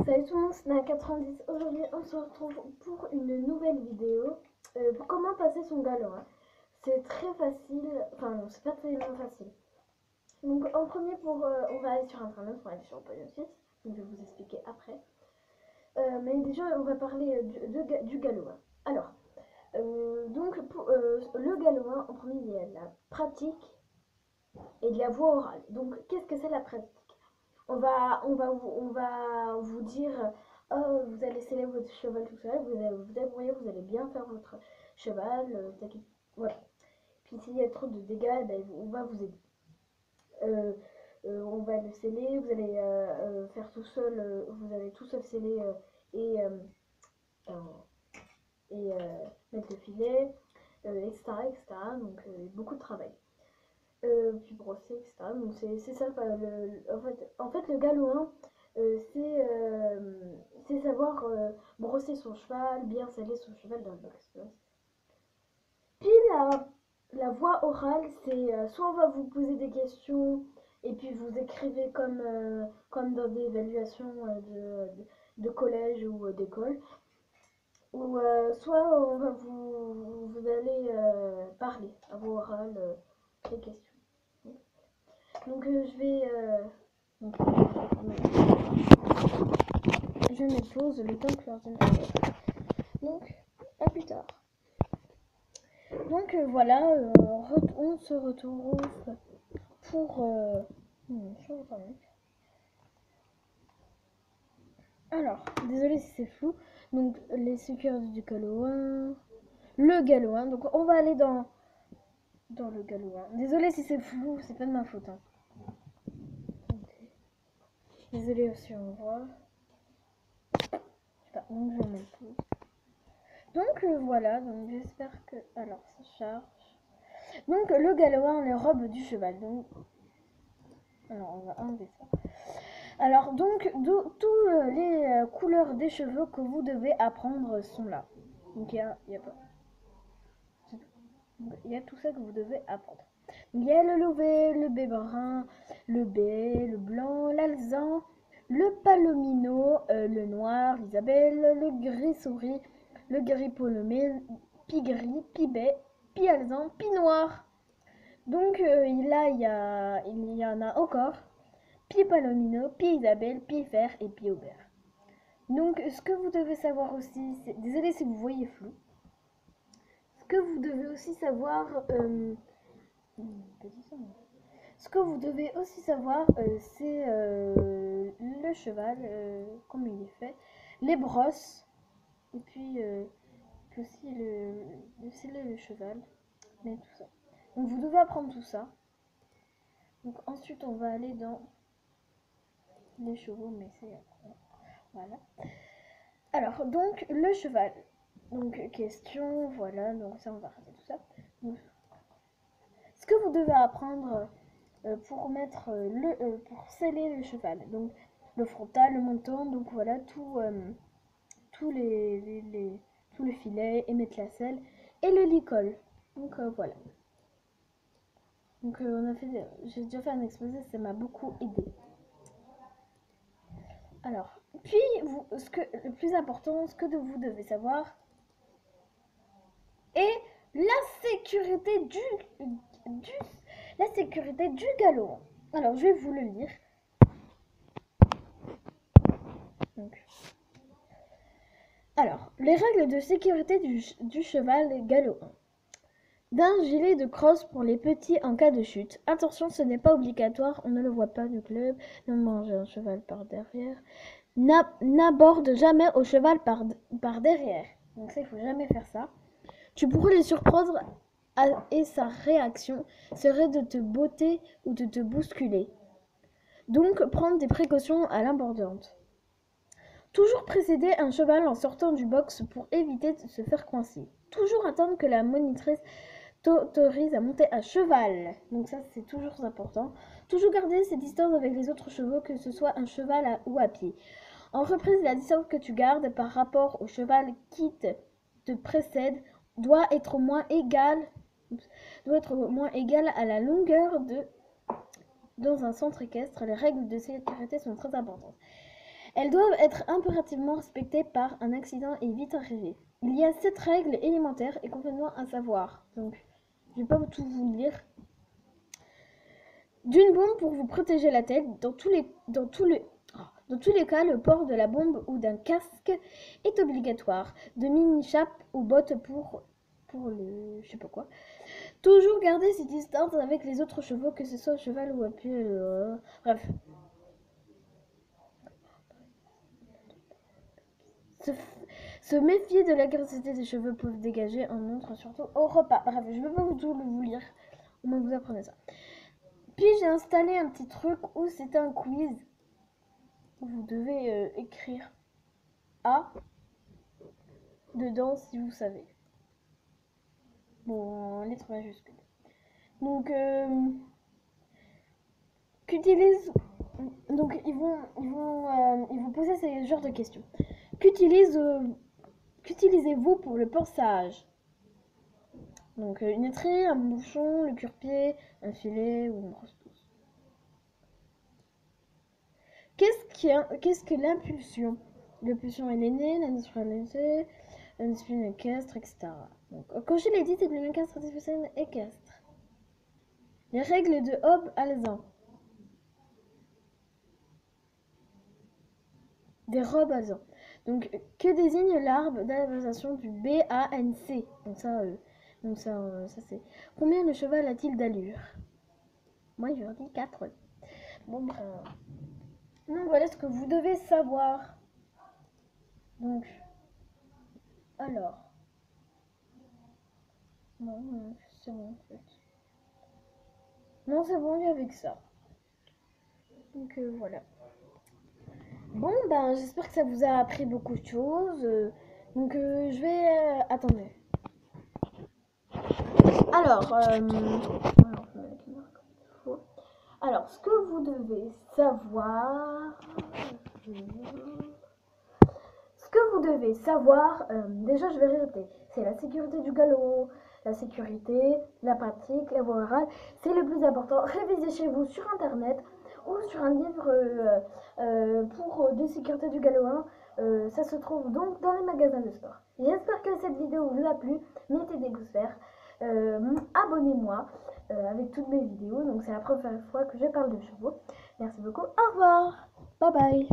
Salut tout le monde, c'est Nana90. Aujourd'hui, on se retrouve pour une nouvelle vidéo. Pour comment passer son galop. C'est très facile, enfin non, c'est pas tellement facile. Donc en premier, on va aller sur internet, on va aller sur Podium 6, donc je vais vous expliquer après. Mais déjà, on va parler du galop. Alors, donc pour le galop, en premier, il y a la pratique et de la voix orale. Donc qu'est-ce que c'est la pratique? On va vous dire, oh, vous allez sceller votre cheval tout seul, vous allez vous débrouiller, vous allez bien faire votre cheval, voilà. Puis s'il y a trop de dégâts, ben, on va vous aider. On va le sceller, vous allez faire tout seul, vous allez tout seul sceller et, euh, mettre le filet, etc., etc. Donc beaucoup de travail. Puis brosser, etc. Donc c'est ça, en fait le galop, c'est savoir brosser son cheval, bien sceller son cheval dans le box. Puis la voix orale, c'est soit on va vous poser des questions et puis vous écrivez comme dans des évaluations de collège ou d'école, ou soit on va vous allez parler à voix orale des questions. Donc je vais je mets pause le temps que l'ordinateur. Donc à plus tard. Donc voilà, on se retrouve pour alors, désolé si c'est flou. Donc les sécurités du galop 1, le galop 1. Donc on va aller dans le galop 1. Désolé si c'est flou, c'est pas de ma faute. Désolé aussi on voit. Donc je mets pause. Donc voilà, donc j'espère que... Alors ça charge. Donc le galop 1, les robes du cheval. Donc... Alors on va enlever ça. Alors donc tous les couleurs des cheveux que vous devez apprendre sont là. Donc il y a tout ça que vous devez apprendre. Donc, il y a le louvet, le bai brun, le bai, le blanc, l'alezan, le palomino, le noir, l'isabelle, le gris souris, le gris polomé, pi gris, pi bai, pi alezan, pi noir. Donc là il y en a encore. Pi palomino, pi isabelle, pi fer et pi aubert. Donc ce que vous devez savoir aussi, c'est... Désolé si vous voyez flou. Ce que vous devez aussi savoir... Ce que vous devez aussi savoir, c'est le cheval, comment il est fait, les brosses, et puis aussi le sceller le cheval, mais tout ça. Donc vous devez apprendre tout ça. Donc ensuite on va aller dans les chevaux, mais c'est après. Voilà. Alors donc le cheval. Donc question, voilà, donc ça on va arrêter tout ça. Donc, ce que vous devez apprendre pour mettre pour sceller le cheval. Donc le frontal, le menton, donc voilà tous les filets et mettre la selle et le licol. Donc voilà. Donc j'ai déjà fait un exposé, ça m'a beaucoup aidé. Alors, puis le plus important, ce que vous devez savoir est la sécurité du galop. Alors, je vais vous le lire. Donc, alors, les règles de sécurité du cheval galop 1. D'un gilet de crosse pour les petits en cas de chute. Attention, ce n'est pas obligatoire, on ne le voit pas du club. Ne mangez un cheval par derrière. N'aborde jamais au cheval par derrière. Donc ça, il faut jamais faire ça. Tu pourrais les surprendre et sa réaction serait de te botter ou de te bousculer. Donc, prendre des précautions à l'abordante. Toujours précéder un cheval en sortant du box pour éviter de se faire coincer. Toujours attendre que la monitrice t'autorise à monter à cheval. Donc ça, c'est toujours important. Toujours garder ses distances avec les autres chevaux, que ce soit un cheval ou à pied. En reprise, la distance que tu gardes par rapport au cheval qui te précède doit être au moins égale à la longueur dans un centre équestre. Les règles de sécurité sont très importantes. Elles doivent être impérativement respectées par un accident et vite arrivé. Il y a 7 règles élémentaires et complètement à savoir. Donc, je vais pas tout vous lire. D'une bombe pour vous protéger la tête. Dans tous les cas, le port de la bombe ou d'un casque est obligatoire. De mini-chape ou bottes pour le... je sais pas quoi. Toujours garder ses distances avec les autres chevaux, que ce soit cheval ou à pied. Bref. Se méfier de l'agressivité des cheveux peuvent dégager en montre surtout au repas. Bref, je ne vais pas tout vous lire. Au moins vous apprenez ça. Puis j'ai installé un petit truc où c'est un quiz. Vous devez écrire A dedans si vous savez. Bon, en lettres majuscules. Donc, qu'utilise... Donc, ils vont poser ce genre de questions. Qu'utilisez-vous pour le pansage? Donc, une étrie, un bouchon, le cure-pied, un filet ou une brosse-douce. Qu'est-ce que l'impulsion? L'impulsion est l'aîné, la naturalité, la discipline équestre, etc. Donc, quand je l'ai dit, c'est le équestre, discipline équestre. Les règles de Hobbes-Alzan. Des robes Alzan. Donc, que désigne l'arbre d'adaptation du BANC? Donc ça c'est... Combien le cheval a-t-il d'allure? Moi, je leur dis 4. Bon, donc voilà ce que vous devez savoir. Donc, alors... Non, c'est bon, en fait. Non, c'est bon, il y avec ça. Donc, voilà. Bon, ben, j'espère que ça vous a appris beaucoup de choses. Donc, je vais... attendez. Alors, ce que vous devez savoir... déjà je vais répéter, c'est la sécurité du galop, la sécurité, la pratique, la voie orale, c'est le plus important. Révisez chez vous sur internet ou sur un livre pour de sécurité du galop 1. Ça se trouve donc dans les magasins de sport. J'espère que cette vidéo vous a plu. Mettez des pouces verts. Abonnez-moi avec toutes mes vidéos. Donc c'est la première fois que je parle de chevaux. Merci beaucoup. Au revoir. Bye bye.